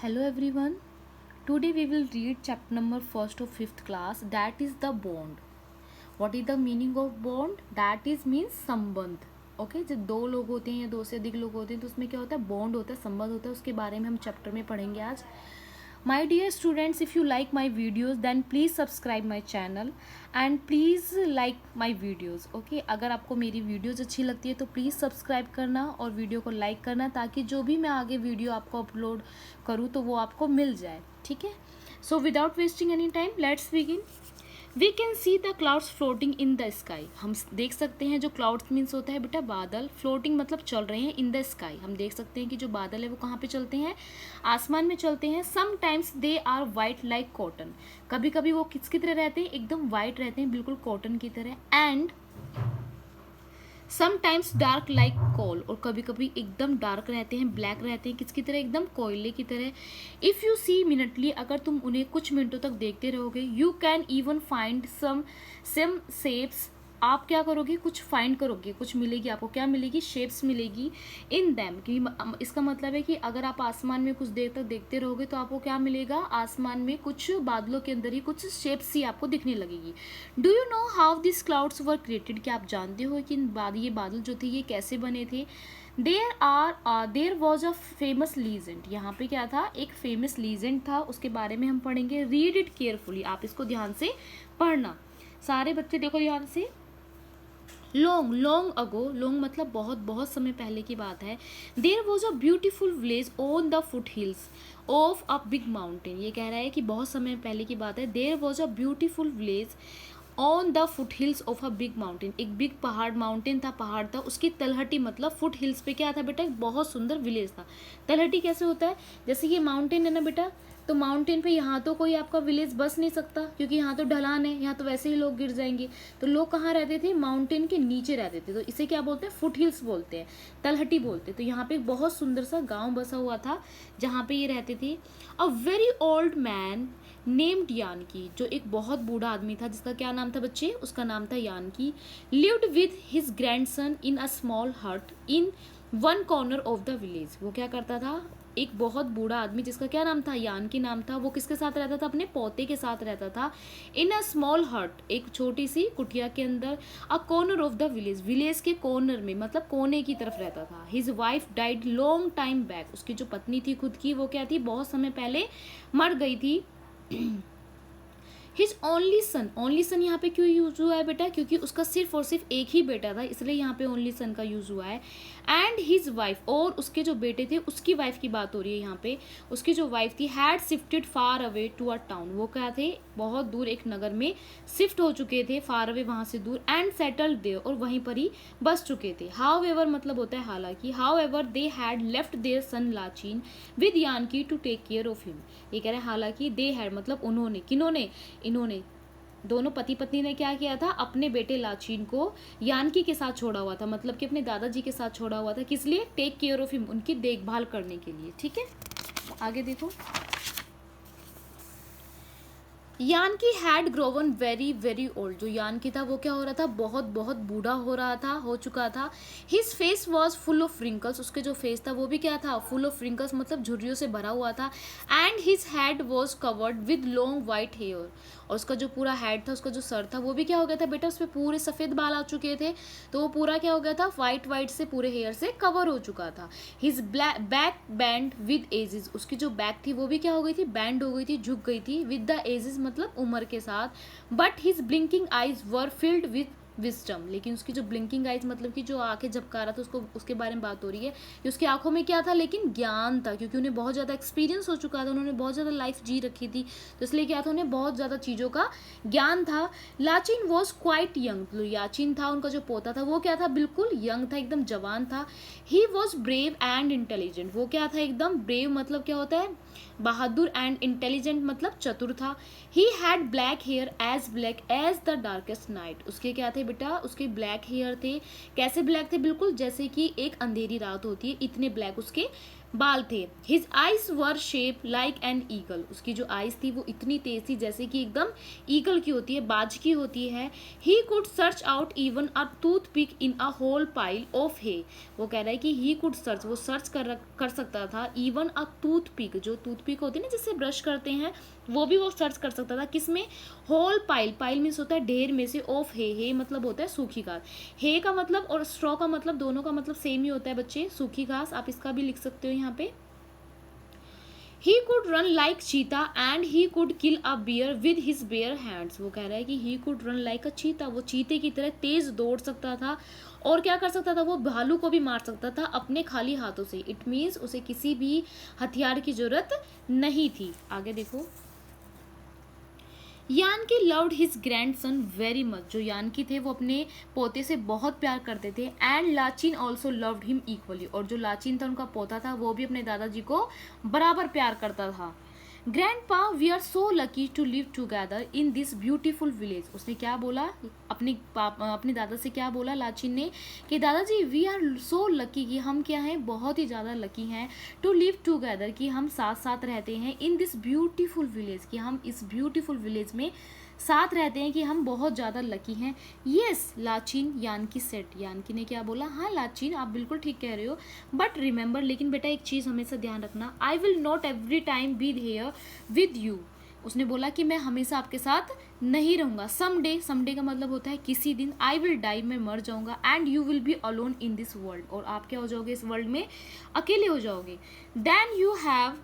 Hello everyone. Today we will read chapter number first of fifth class, that is the bond. What is the meaning of bond? That is means संबंध. Okay जब दो लोग होते हैं या दो से अधिक लोग होते हैं तो उसमें क्या होता है, बॉन्ड होता है, संबंध होता है. उसके बारे में हम चैप्टर में पढ़ेंगे आज. My dear students, if you like my videos then please subscribe my channel and please like my videos. Okay, अगर आपको मेरी वीडियोज़ अच्छी लगती है तो प्लीज़ सब्सक्राइब करना और वीडियो को लाइक करना, ताकि जो भी मैं आगे वीडियो आपको अपलोड करूँ तो वो आपको मिल जाए. ठीक है. So without wasting any time let's begin. We can see the clouds floating in the sky. हम देख सकते हैं, जो क्लाउड्स मीन्स होता है बेटा बादल, फ्लोटिंग मतलब चल रहे हैं, इन द स्काई हम देख सकते हैं कि जो बादल है वो कहाँ पे चलते हैं, आसमान में चलते हैं. Sometimes they are white like cotton. कभी कभी वो किसकी तरह रहते हैं, एकदम वाइट रहते हैं, बिल्कुल कॉटन की तरह. एंड समटाइम्स डार्क लाइक कोल, और कभी कभी एकदम डार्क रहते हैं, ब्लैक रहते हैं, किसकी तरह, एकदम कोयले की तरह. इफ़ यू सी मिनटली, अगर तुम उन्हें कुछ मिनटों तक देखते रहोगे, you can even find some shapes. आप क्या करोगे, कुछ फाइंड करोगे, कुछ मिलेगी आपको, क्या मिलेगी, शेप्स मिलेगी इन दैम. क्योंकि इसका मतलब है कि अगर आप आसमान में कुछ देर तक देखते रहोगे तो आपको क्या मिलेगा, आसमान में कुछ बादलों के अंदर ही कुछ शेप्स ही आपको दिखने लगेगी. Do you know how this clouds were created. क्या आप जानते हो कि ये बादल जो थे ये कैसे बने थे. There was a famous legend. यहाँ पे क्या था, एक फेमस लीजेंड था, उसके बारे में हम पढ़ेंगे. रीड इट केयरफुली, आप इसको ध्यान से पढ़ना. सारे बच्चे देखो ध्यान से. लॉन्ग लॉन्ग अगो, लॉन्ग मतलब बहुत बहुत समय पहले की बात है. There was a beautiful village on the foothills of a big mountain. ये कह रहा है कि बहुत समय पहले की बात है. There was a beautiful village on the foothills of a big mountain. एक बिग पहाड़, माउंटेन था, पहाड़ था, उसकी तलहटी मतलब फुट हिल्स पे क्या था बेटा, एक बहुत सुंदर विलेज था. तलहटी कैसे होता है, जैसे ये माउंटेन है ना बेटा, तो माउंटेन पे यहाँ तो कोई आपका विलेज बस नहीं सकता, क्योंकि यहाँ तो ढलान है, यहाँ तो वैसे ही लोग गिर जाएंगे. तो लोग कहाँ रहते थे, माउंटेन के नीचे रहते थे, तो इसे क्या बोलते हैं, फुट हिल्स बोलते हैं, तलहटी बोलते हैं. तो यहाँ पे एक बहुत सुंदर सा गाँव बसा हुआ था जहाँ पे ये रहते थे. A very old man named Yanki, जो एक बहुत बूढ़ा आदमी था, जिसका क्या नाम था बच्चे, उसका नाम था Yanki. Lived with his grandson in a small hut in one corner of the village. वो क्या करता था, एक बहुत बूढ़ा आदमी जिसका क्या नाम था, यानकी नाम था, वो किसके साथ रहता था, अपने पोते के साथ रहता था. इन अ स्मॉल हट, एक छोटी सी कुटिया के अंदर. A corner of the village, village के कॉर्नर में मतलब कोने की तरफ रहता था. His wife died long time back, उसकी जो पत्नी थी खुद की, वो क्या थी, बहुत समय पहले मर गई थी. हिज ओनली सन यहाँ पे क्यों यूज हुआ है बेटा, क्योंकि उसका सिर्फ और सिर्फ एक ही बेटा था, इसलिए यहाँ पे ओनली सन का यूज हुआ है. एंड हिज वाइफ, और उसके जो बेटे थे उसकी वाइफ की बात हो रही है यहाँ पे. उसकी जो वाइफ थी had shifted far away to a town, वो क्या थे, बहुत दूर एक नगर में शिफ्ट हो चुके थे, फार अवे वहाँ से दूर. एंड सेटल्ड देयर, और वहीं पर ही बस चुके थे. हाउ एवर मतलब होता है हालांकि. However they had left their son Lachin with Yanki to take care of him. ये कह रहे हैं हालांकि, दे हैड मतलब उन्होंने, किन्होंने, इन्होंने, दोनों पति पत्नी ने क्या किया था, अपने बेटे लाचीन को यानकी के साथ छोड़ा हुआ था, मतलब कि अपने दादाजी के साथ छोड़ा हुआ था. किस लिए, टेक केयर ऑफ हिम, उनकी देखभाल करने के लिए. ठीक है, आगे देखो. यानकी हैड ग्रोवन वेरी वेरी ओल्ड, जो यानकी था वो क्या हो रहा था, बहुत बहुत बूढ़ा हो रहा था, हो चुका था. His face was full of wrinkles, उसके जो फेस था वो भी क्या था, फुल ऑफ रिंकल्स मतलब झुर्रियों से भरा हुआ था. And his head was covered with long white hair, और उसका जो पूरा हेड था, उसका जो सर था वो भी क्या हो गया था बेटा, उस पर पूरे सफ़ेद बाल आ चुके थे, तो वो पूरा क्या हो गया था, वाइट वाइट से पूरे हेयर से कवर हो चुका था. His back bent with ages, उसकी जो बैक थी वो भी क्या हो गई थी, बैंड हो गई थी, झुक गई थी. विद द एजेस मतलब उम्र के साथ. But his blinking eyes were filled with wisdom, लेकिन उसकी जो ब्लिंकिंग आइज मतलब कि जो आंखें झपका रहा था, उसको उसके बारे में बात हो रही है कि उसकी आंखों में क्या था, लेकिन ज्ञान था, क्योंकि उन्हें बहुत ज़्यादा एक्सपीरियंस हो चुका था, उन्होंने बहुत ज़्यादा लाइफ जी रखी थी, तो इसलिए क्या था, उन्हें बहुत ज़्यादा चीज़ों का ज्ञान था. लाचिन वॉज क्वाइट यंग, तो याचिन था उनका जो पोता था वो क्या था, बिल्कुल यंग था, एकदम जवान था. He was brave and intelligent, वो क्या था, एकदम ब्रेव मतलब क्या होता है, बहादुर, एंड इंटेलिजेंट मतलब चतुर था. He had black hair as black as the darkest night, उसके क्या थे बेटा, उसके ब्लैक हेयर थे, कैसे ब्लैक थे, बिल्कुल जैसे कि एक अंधेरी रात होती है, इतने ब्लैक उसके बाल थे। His eyes were shape like an eagle, उसकी जो आइज थी वो इतनी तेज थी जैसे कि एकदम ईगल की होती है, बाज की होती है। He could search out even a toothpick in a whole pile of hay, वो कह रहा है कि ही कुड सर्च, वो सर्च कर सकता था, इवन अ टूथ पिक, जो टूथ पिक होती है ना जिससे ब्रश करते हैं, वो भी वो सर्च कर सकता था, किसमें, होल पाइल, पाइल मीन्स होता है ढेर में से, ऑफ हे मतलब होता है सूखी घास, हे का मतलब और स्ट्रॉ का मतलब दोनों का मतलब सेम ही होता है बच्चे, सूखी घास, आप इसका भी लिख सकते हो यहाँ पे। He could run like cheetah and he could kill a bear with his bare hands, वो कह रहा है कि he could run like a cheetah, वो चीते की तरह तेज दौड़ सकता था, और क्या कर सकता था, वो भालू को भी मार सकता था अपने खाली हाथों से। इट मीन्स उसे किसी भी हथियार की जरूरत नहीं थी। आगे देखो, Yanki loved his grandson very much, जो यानकी थे वो अपने पोते से बहुत प्यार करते थे। And Lachin also loved him equally, और जो लाचिन था उनका पोता था वो भी अपने दादाजी को बराबर प्यार करता था। Grandpa we are so lucky to live together in this beautiful village, उसने क्या बोला, अपने दादा से क्या बोला लाचिन ने कि दादाजी वी आर सो लकी, कि हम क्या हैं, बहुत ही ज़्यादा लकी हैं, टू लिव टुगेदर, कि हम साथ साथ रहते हैं, इन दिस ब्यूटीफुल विलेज, कि हम इस ब्यूटीफुल विलेज में साथ रहते हैं, कि हम बहुत ज़्यादा लकी हैं। येस लाचिन, यानकी सेट, यानकी ने क्या बोला, हाँ लाचिन आप बिल्कुल ठीक कह रहे हो, बट रिमेंबर, लेकिन बेटा एक चीज़ हमेशा ध्यान रखना, I will not every time be here with you, उसने बोला कि मैं हमेशा आपके साथ नहीं रहूँगा। समडे, समडे का मतलब होता है किसी दिन, आई विल डाई, मैं मर जाऊँगा, and you will be alone in this world, और आप क्या हो जाओगे इस वर्ल्ड में, अकेले हो जाओगे। Then you have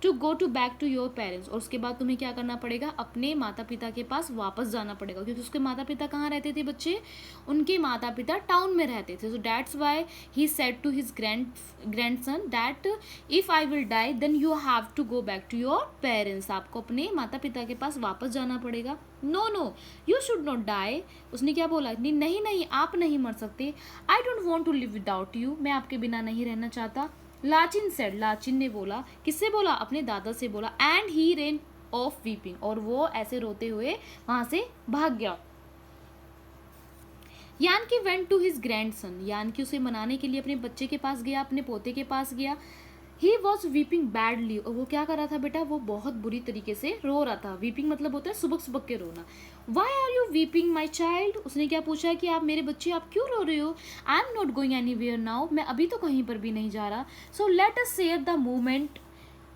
to go to back to your parents, और उसके बाद तुम्हें क्या करना पड़ेगा, अपने माता पिता के पास वापस जाना पड़ेगा, क्योंकि उसके माता पिता कहाँ रहते थे बच्चे, उनके माता पिता टाउन में रहते थे। So that's why he said to his grandson that if I will die then you have to go back to your parents, आपको अपने माता पिता के पास वापस जाना पड़ेगा। No no you should not die, उसने क्या बोला, नहीं नहीं नहीं आप नहीं मर सकते। I don't want to live without you, मैं आपके बिना नहीं रहना चाहता। लाचिन सेड, लाचिन ने बोला, किससे बोला, अपने दादा से बोला। And he rain of weeping, और वो ऐसे रोते हुए वहां से भाग गया। यानकी वेंट टू हिज ग्रैंडसन, यानकी उसे मनाने के लिए अपने बच्चे के पास गया, अपने पोते के पास गया। ही वॉज वीपिंग बैडली, और वो क्या कर रहा था बेटा, वो बहुत बुरी तरीके से रो रहा था। वीपिंग मतलब होता है सुबक सुबक के रोना। Why are you weeping my child, उसने क्या पूछा कि आप मेरे बच्चे आप क्यों रो रहे हो। I am not going anywhere now, मैं अभी तो कहीं पर भी नहीं जा रहा। So let us share the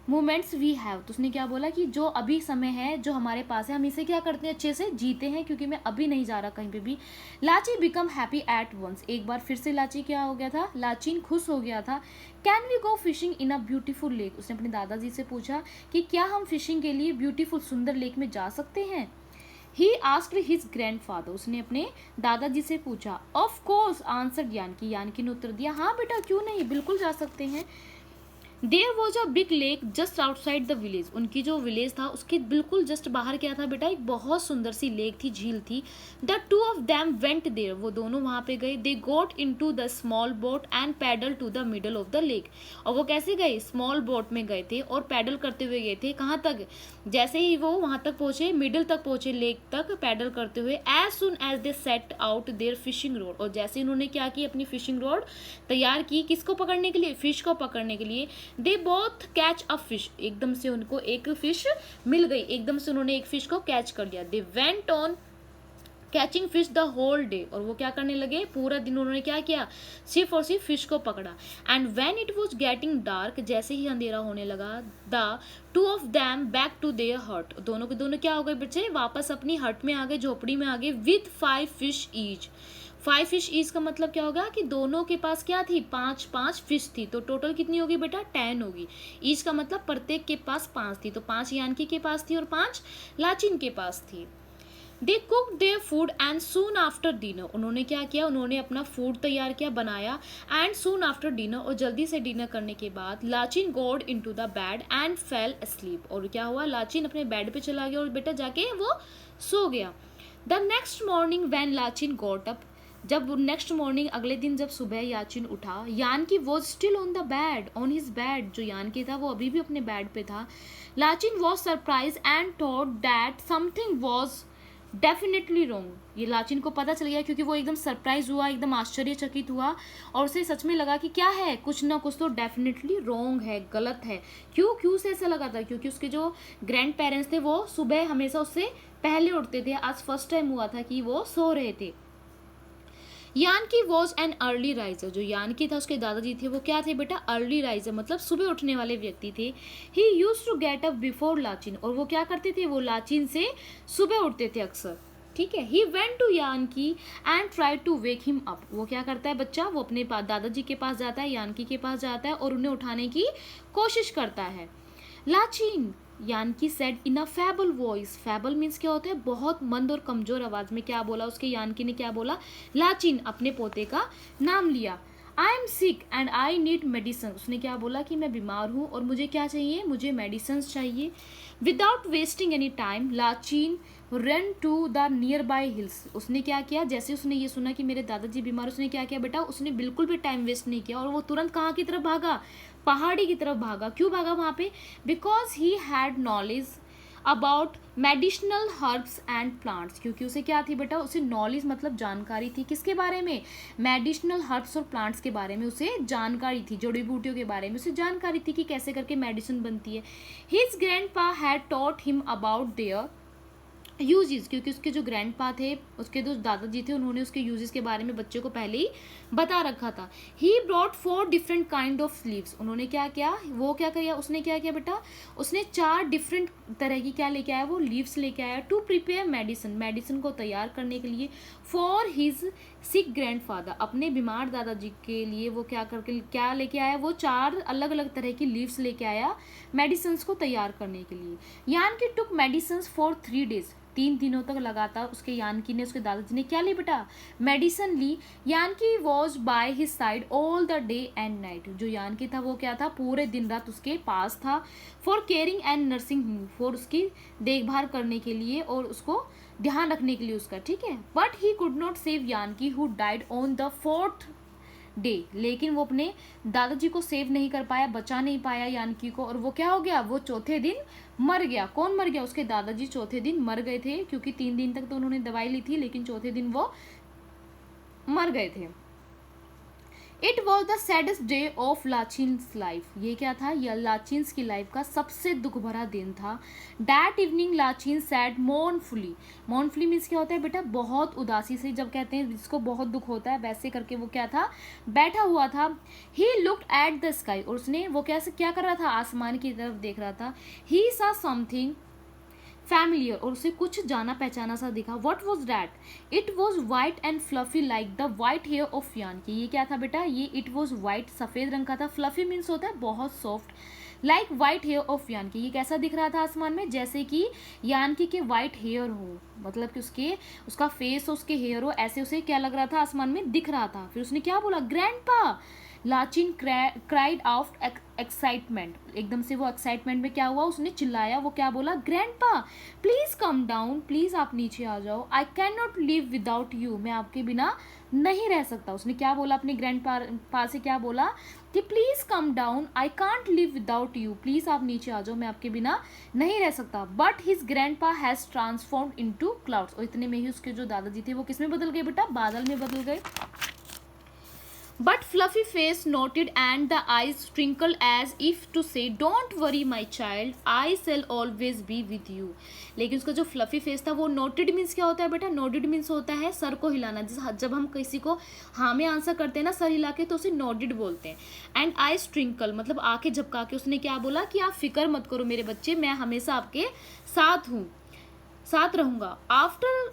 moments we have, तो उसने क्या बोला कि जो अभी समय है जो हमारे पास है हम इसे क्या करते हैं, अच्छे से जीते हैं, क्योंकि मैं अभी नहीं जा रहा कहीं पे भी। लाची बिकम हैप्पी एट वंस, एक बार फिर से लाची क्या हो गया था, लाचिन खुश हो गया था। Can we go fishing in a beautiful lake, उसने अपने दादाजी से पूछा कि क्या हम फिशिंग के लिए ब्यूटीफुल सुंदर लेक में जा सकते हैं। ही आस्क्ड हिज ग्रैंडफादर, उसने अपने दादाजी से पूछा। ऑफ कोर्स आंसर्ड यानकी, यानकी ने उत्तर दिया, हाँ बेटा क्यों नहीं, बिल्कुल जा सकते हैं। There was a big lake just outside the village, उनकी जो विलेज था उसके बिल्कुल जस्ट बाहर क्या था बेटा, एक बहुत सुंदर सी लेक थी, झील थी। The two of them went there, वो दोनों वहाँ पे गए। They got into the small boat and paddle to the middle of the lake, और वो कैसे गए, स्मॉल बोट में गए थे और पैडल करते हुए गए थे। कहाँ तक, जैसे ही वो वहाँ तक पहुँचे, मिडल तक पहुँचे लेक तक पैडल करते हुए। As soon as they set out their fishing rod, और जैसे उन्होंने क्या की, अपनी फिशिंग रोड तैयार की, किसको पकड़ने के लिए, फिश को पकड़ने के लिए। They both catch a fish, एकदम से उनको एक फिश मिल गई, एकदम से उन्होंने एक फिश को कैच कर लिया। They went on catching fish the whole day, और वो क्या करने लगे, पूरा दिन उन्होंने क्या किया, सिर्फ और सिर्फ फिश को पकड़ा। And when it was getting dark, जैसे ही अंधेरा होने लगा, the two of them back to their hut, दोनों के दोनों क्या हो गए बच्चे, वापस अपनी हट में आ गए, झोपड़ी में आ गए। With 5 fish each, 5 fish each का मतलब क्या होगा कि दोनों के पास क्या थी, 5 फिश थी, तो टोटल कितनी होगी बेटा, 10 होगी। ईच का मतलब प्रत्येक के पास 5 थी, तो 5 यानकी के पास थी और 5 लाचिन के पास थी। They cook their food and soon after dinner, उन्होंने क्या किया, उन्होंने अपना फूड तैयार किया, बनाया। एंड सून आफ्टर डिनर, और जल्दी से डिनर करने के बाद लाचिन गोड into the bed and fail asleep, और क्या हुआ, लाचिन अपने बेड पे चला गया और बेटा जाके वो सो गया। The next morning when Lachin got up, जब नेक्स्ट मॉर्निंग अगले दिन जब सुबह याचिन उठा, Yanki was still on the bed, on his bed, जो यानकी था वो अभी भी अपने बेड पे था। Lachin was surprise and thought that something was definitely wrong. ये लाचिन को पता चल गया क्योंकि वो एकदम सरप्राइज हुआ, एकदम आश्चर्यचकित हुआ और उसे सच में लगा कि क्या है, कुछ ना कुछ तो डेफिनेटली रॉन्ग है, गलत है। क्यों क्यों से ऐसा लगा था? क्योंकि उसके जो ग्रैंड पेरेंट्स थे वो सुबह हमेशा उससे पहले उठते थे। आज फर्स्ट टाइम हुआ था कि वो सो रहे थे। यानकी वॉज एन अर्ली राइजर। जो यानकी था उसके दादाजी थे वो क्या थे बेटा? अर्ली राइजर, मतलब सुबह उठने वाले व्यक्ति थे। He used to get up before Lachin, और वो क्या करते थे? वो लाचिन से सुबह उठते थे अक्सर। ठीक है। He went to Yanki and try to wake him up. वो क्या करता है बच्चा? वो अपने दादाजी के पास जाता है, यानकी के पास जाता है और उन्हें उठाने की कोशिश करता है। Lachin, Yanki said in a feeble voice. Feeble means क्या होता है? बहुत मंद और कमजोर आवाज में क्या बोला उसके यानकी ने? क्या बोला? लाचिन अपने पोते का नाम लिया। I am sick and I need medicine. उसने क्या बोला? कि मैं बीमार हूँ और मुझे क्या चाहिए? मुझे मेडिसिन चाहिए। Without wasting any time Lachin run to the nearby hills. उसने क्या किया? जैसे उसने ये सुना कि मेरे दादाजी बीमार, उसने क्या किया बेटा? उसने बिल्कुल भी टाइम वेस्ट नहीं किया और वो तुरंत कहाँ की तरफ भागा? पहाड़ी की तरफ भागा। क्यों भागा वहाँ पे? Because he had knowledge about medicinal herbs and plants. क्योंकि उसे क्या थी बेटा? उसे नॉलेज मतलब जानकारी थी। किसके बारे में? मेडिसिनल हर्ब्स और प्लांट्स के बारे में उसे जानकारी थी। जड़ी बूटियों के बारे में उसे जानकारी थी कि कैसे करके मेडिसिन बनती है। His grandpa had taught him about their uses. क्योंकि उसके जो ग्रैंडपा थे, उसके जो दादाजी थे, उन्होंने उसके यूजेस के बारे में बच्चे को पहले ही बता रखा था। He brought 4 different kind of leaves. उन्होंने क्या किया? वो क्या किया? उसने क्या किया बेटा? उसने 4 डिफरेंट तरह की क्या लेके आया? वो लीव्स लेके आया। टू प्रिपेयर मेडिसिन, मेडिसिन को तैयार करने के लिए। फॉर हिज सिक ग्रैंडफादर, अपने बीमार दादाजी के लिए वो क्या लेके आया? वो 4 अलग अलग तरह की लीव्स लेके आया मेडिसिन को तैयार करने के लिए। यानकी टुक मेडिसिन फॉर 3 डेज। 3 दिनों तक लगातार उसके यानकी ने, उसके दादाजी ने क्या ली बेटा? मेडिसिन ली। Yanki was by his side all the day and night. जो यानकी था वो क्या था? पूरे दिन रात उसके पास था। For caring and nursing him, for उसकी देखभाल करने के लिए और उसको ध्यान रखने के लिए उसका। ठीक है। But he could not save Yanki who died on the 4th day. लेकिन वो अपने दादाजी को सेव नहीं कर पाया, बचा नहीं पाया यानकी को, और वो क्या हो गया? वो चौथे दिन मर गया। कौन मर गया? उसके दादाजी चौथे दिन मर गए थे। क्योंकि 3 दिन तक तो उन्होंने दवाई ली थी, लेकिन चौथे दिन वो मर गए थे। It was the saddest day of Lachin's life. ये क्या था? यह लाचिन्स की लाइफ का सबसे दुख भरा दिन था। That evening Lachin said mournfully. Mournfully means क्या होता है बेटा? बहुत उदासी से। जब कहते हैं जिसको बहुत दुख होता है, वैसे करके वो क्या था? बैठा हुआ था। He looked at the sky, और उसने वो क्या कर रहा था? आसमान की तरफ देख रहा था। ही सा समथिंग फैमिलियर, और उसे कुछ जाना पहचाना सा दिखा। What was that? It was white and fluffy like the white hair of Yanki. ये क्या था बेटा? ये इट वॉज वाइट, सफ़ेद रंग का था। फ्लफी मीन्स होता है बहुत soft. Like white hair of Yanki, ये कैसा दिख रहा था आसमान में? जैसे कि यानकी के वाइट हेयर हो, मतलब कि उसका फेस हो, उसके हेयर हो, ऐसे उसे क्या लग रहा था? आसमान में दिख रहा था। फिर उसने क्या बोला? Grandpa. Lachin cried out excitement. एकदम से वो एक्साइटमेंट में क्या हुआ? उसने चिल्लाया। वो क्या बोला? Grandpa please come down, please आप नीचे आ जाओ। I can not live without you, मैं आपके बिना नहीं रह सकता। उसने क्या बोला? अपने ग्रैंडपा से क्या बोला? कि please come down, I can't live without you, please आप नीचे आ जाओ, मैं आपके बिना नहीं रह सकता। But his grandpa has transformed into clouds. और इतने में ही उसके जो दादाजी थे वो किस में बदल गए बेटा? बादल में बदल गए। But fluffy face noted and the eyes twinkled as if to say, "Don't worry, my child, I shall always be with you." लेकिन उसका जो फ्लफी फेस था वो नोटेड मीन्स क्या होता है बेटा? नोटेड मीन्स होता है सर को हिलाना। जब हम किसी को हाँ में आंसर करते हैं ना सर हिला के, तो उसे नोटेड बोलते हैं। एंड आईज ट्विंकल मतलब आंखें झपका के उसने क्या बोला? कि आप फिक्र मत करो मेरे बच्चे, मैं हमेशा आपके साथ हूँ, साथ रहूँगा। After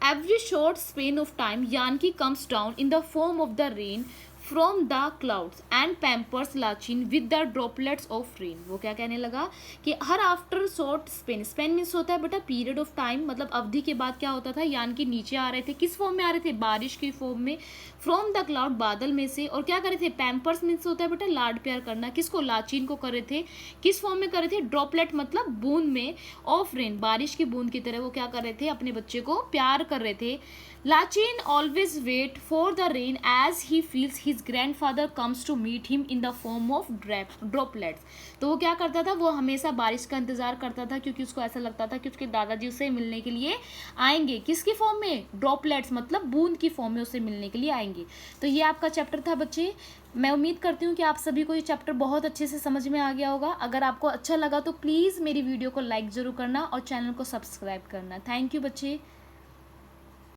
every short span of time, Yankee comes down in the form of the rain from the clouds and pampers Lachin with the droplets of rain. वो क्या कहने लगा? कि her after short Spain, Spain means होता है बेटा period of time, मतलब अवधि के बाद क्या होता था? यानकी नीचे आ रहे थे। किस फॉर्म में आ रहे थे? बारिश की फॉर्म में। फ्रॉम द क्लाउड, बादल में से। और क्या कर रहे थे? पैम्पर्स मीन्स होता है बेटा लाड प्यार करना। किसको? लाचिन को कर रहे थे। किस फॉर्म में कर रहे थे? ड्रॉपलेट मतलब बूंद में, ऑफ रेन बारिश की बूंद की तरह वो क्या कर रहे थे? अपने बच्चे को प्यार कर रहे थे। Lachin always wait for the rain as he feels his grandfather comes to meet him in the form of droplets. तो वो क्या करता था, वो हमेशा बारिश का इंतजार करता था क्योंकि उसको ऐसा लगता था कि उसके दादाजी उससे मिलने के लिए आएंगे. किसकी फॉर्म में? ड्रॉपलेट्स, मतलब बूंद की फॉर्म में उससे मिलने के लिए आएंगे. तो ये आपका चैप्टर था बच्चे. मैं उम्मीद करती हूँ कि आप सभी को ये चैप्टर बहुत अच्छे से समझ में आ गया होगा. अगर आपको अच्छा लगा तो प्लीज़ मेरी वीडियो को लाइक ज़रूर करना और चैनल को सब्सक्राइब करना. थैंक यू बच्चे.